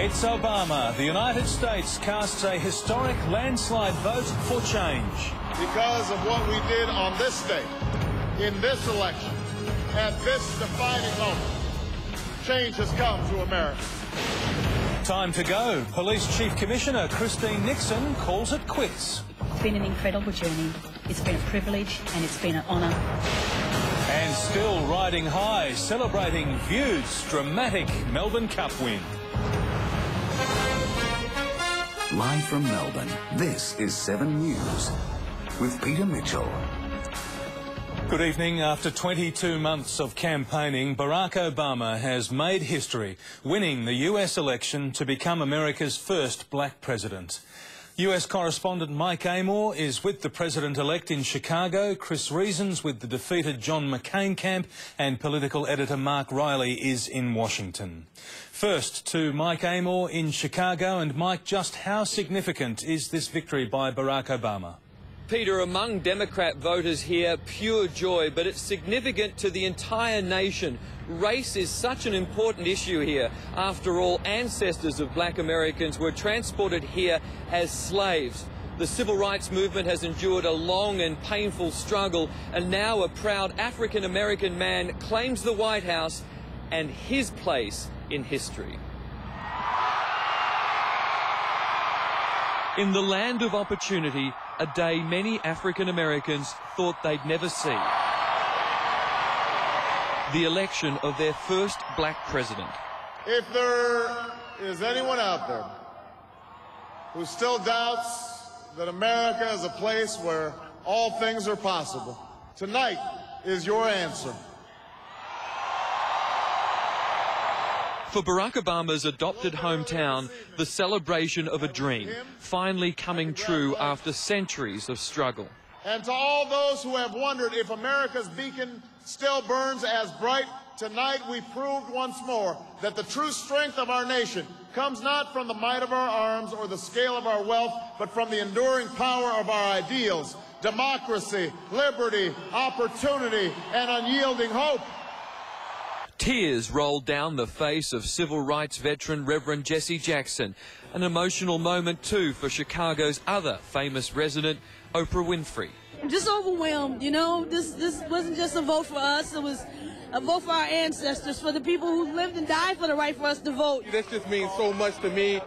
It's Obama. The United States casts a historic landslide vote for change. Because of what we did on this day, in this election, at this defining moment, change has come to America. Time to go. Police Chief Commissioner Christine Nixon calls it quits. It's been an incredible journey. It's been a privilege and it's been an honour. And still riding high, celebrating View's dramatic Melbourne Cup win. Live from Melbourne, this is 7 News with Peter Mitchell. Good evening. After 22 months of campaigning, Barack Obama has made history, winning the US election to become America's first black president. US correspondent Mike Amor is with the president-elect in Chicago, Chris Reasons with the defeated John McCain camp, and political editor Mark Riley is in Washington. First to Mike Amor in Chicago. And Mike, just how significant is this victory by Barack Obama? Peter, among Democrat voters here, pure joy, but it's significant to the entire nation. Race is such an important issue here. After all, ancestors of black Americans were transported here as slaves. The civil rights movement has endured a long and painful struggle, and now a proud African-American man claims the White House and his place in history. In the land of opportunity, a day many African Americans thought they'd never see. The election of their first black president. If there is anyone out there who still doubts that America is a place where all things are possible, tonight is your answer. For Barack Obama's adopted hometown, the celebration of a dream, finally coming true after centuries of struggle. And to all those who have wondered if America's beacon still burns as bright, tonight we proved once more that the true strength of our nation comes not from the might of our arms or the scale of our wealth, but from the enduring power of our ideals: democracy, liberty, opportunity, and unyielding hope. Tears rolled down the face of civil rights veteran Reverend Jesse Jackson. An emotional moment too for Chicago's other famous resident, Oprah Winfrey. I'm just overwhelmed, you know. This wasn't just a vote for us, it was a vote for our ancestors, for the people who lived and died for the right for us to vote. This just means so much to me.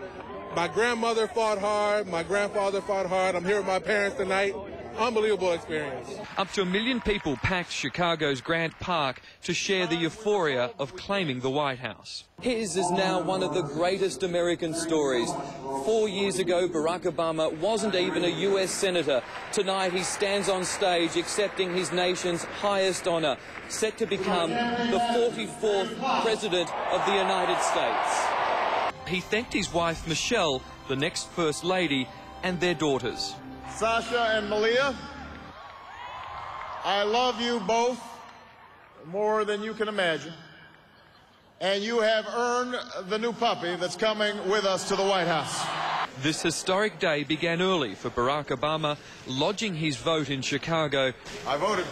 My grandmother fought hard, my grandfather fought hard. I'm here with my parents tonight. Unbelievable experience. Up to 1 million people packed Chicago's Grant Park to share the euphoria of claiming the White House. His is now one of the greatest American stories. 4 years ago, Barack Obama wasn't even a US senator. Tonight, he stands on stage accepting his nation's highest honor, set to become the 44th President of the United States. He thanked his wife, Michelle, the next First Lady, and their daughters. Sasha and Malia, I love you both more than you can imagine. And you have earned the new puppy that's coming with us to the White House. This historic day began early for Barack Obama, lodging his vote in Chicago. I voted.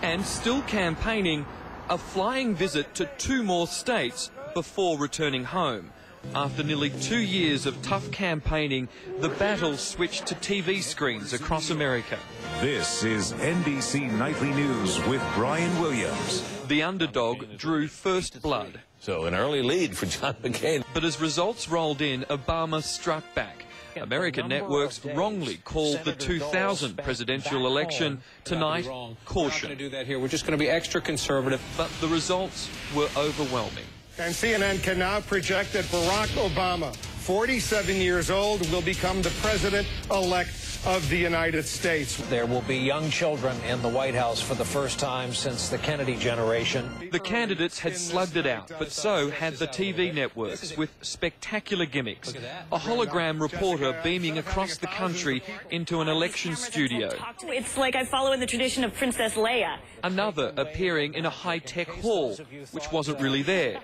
And still campaigning, a flying visit to 2 more states before returning home. After nearly 2 years of tough campaigning, the battle switched to TV screens across America. This is NBC Nightly News with Brian Williams. The underdog drew first blood. So an early lead for John McCain. But as results rolled in, Obama struck back. American networks wrongly called the 2000 presidential election tonight caution. We're not going to do that here. We're just going to be extra conservative. But the results were overwhelming. And CNN can now project that Barack Obama, 47 years old, will become the president-elect of the United States. There will be young children in the White House for the first time since the Kennedy generation. The candidates had slugged it out, but so had the TV networks with spectacular gimmicks. A hologram reporter beaming across the country into an election studio. It's like I follow in the tradition of Princess Leia. Another appearing in a high-tech hall, which wasn't really there.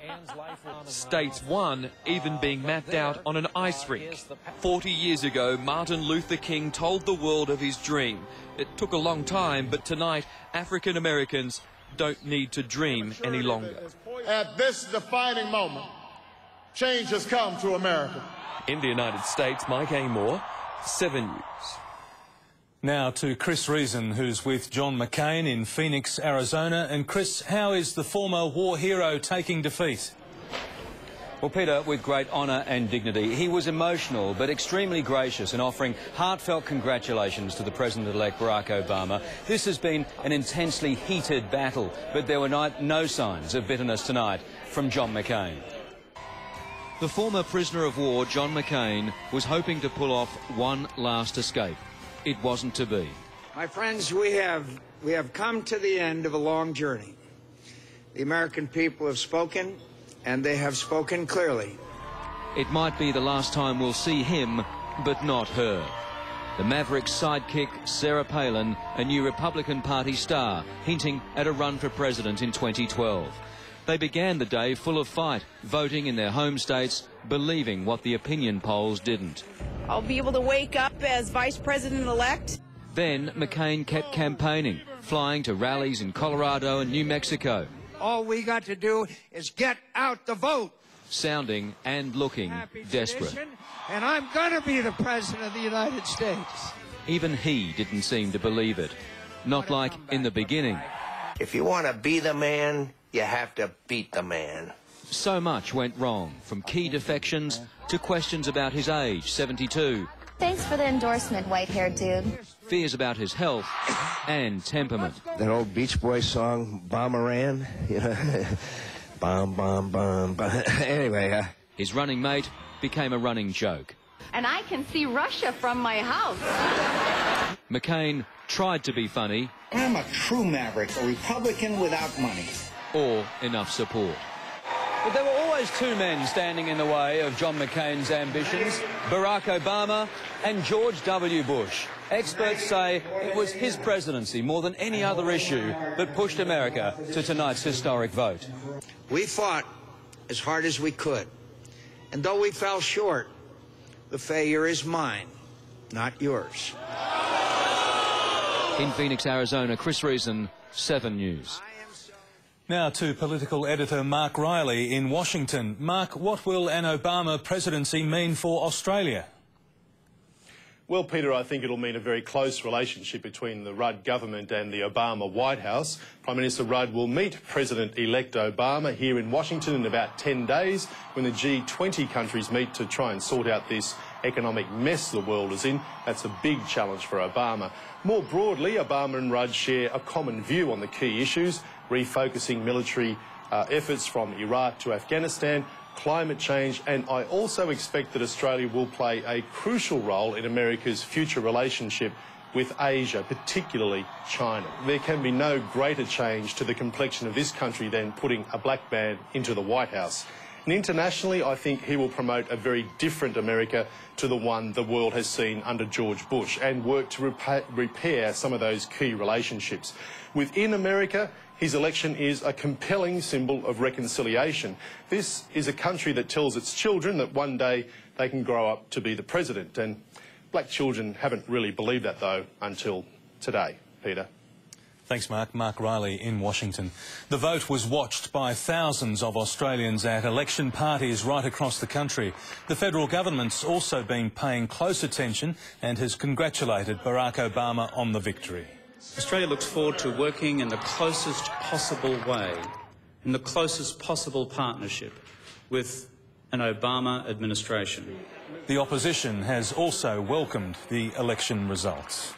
States won, even being mapped out on an ice rink. 40 years ago, Martin Luther King told the world of his dream. It took a long time, but tonight, African Americans don't need to dream any longer. At this defining moment, change has come to America. In the United States, Mike Amor, 7 News. Now to Chris Reason, who's with John McCain in Phoenix, Arizona. And Chris, how is the former war hero taking defeat? Well, Peter, with great honour and dignity. He was emotional but extremely gracious in offering heartfelt congratulations to the President-elect Barack Obama. This has been an intensely heated battle, but there were no signs of bitterness tonight from John McCain. The former prisoner of war, John McCain, was hoping to pull off one last escape. It wasn't to be. My friends, we have come to the end of a long journey. The American people have spoken, and they have spoken clearly. It might be the last time we'll see him, but not her. The Maverick's sidekick, Sarah Palin, a new Republican Party star, hinting at a run for president in 2012. They began the day full of fight, voting in their home states, believing what the opinion polls didn't. I'll be able to wake up as Vice President-elect. Then McCain kept campaigning, flying to rallies in Colorado and New Mexico. All we got to do is get out the vote. Sounding and looking desperate. And I'm going to be the President of the United States. Even he didn't seem to believe it. Not like in the beginning. If you want to be the man, you have to beat the man. So much went wrong, from key defections to questions about his age, 72. Thanks for the endorsement, white-haired dude. Fears about his health and temperament. That old Beach Boys song, Bomberan, you know, bomb, bomb, bomb, bomb. Anyway, his running mate became a running joke. And I can see Russia from my house. McCain tried to be funny. I'm a true maverick, a Republican without money. Or enough support. But there were always two men standing in the way of John McCain's ambitions, Barack Obama and George W. Bush. Experts say it was his presidency, more than any other issue, that pushed America to tonight's historic vote. We fought as hard as we could. And though we fell short, the failure is mine, not yours. In Phoenix, Arizona, Chris Reason, 7 News. Now to political editor Mark Riley in Washington. Mark, what will an Obama presidency mean for Australia? Well, Peter, I think it'll mean a very close relationship between the Rudd government and the Obama White House. Prime Minister Rudd will meet President-elect Obama here in Washington in about 10 days when the G20 countries meet to try and sort out this economic mess the world is in. That's a big challenge for Obama. More broadly, Obama and Rudd share a common view on the key issues, refocusing military efforts from Iraq to Afghanistan, climate change, and I also expect that Australia will play a crucial role in America's future relationship with Asia, particularly China. There can be no greater change to the complexion of this country than putting a black man into the White House. And internationally, I think he will promote a very different America to the one the world has seen under George Bush and work to repair some of those key relationships. Within America, his election is a compelling symbol of reconciliation. This is a country that tells its children that one day they can grow up to be the president. And black children haven't really believed that, though, until today. Peter. Thanks, Mark. Mark Riley in Washington. The vote was watched by thousands of Australians at election parties right across the country. The federal government's also been paying close attention and has congratulated Barack Obama on the victory. Australia looks forward to working in the closest possible way, in the closest possible partnership with an Obama administration. The opposition has also welcomed the election results.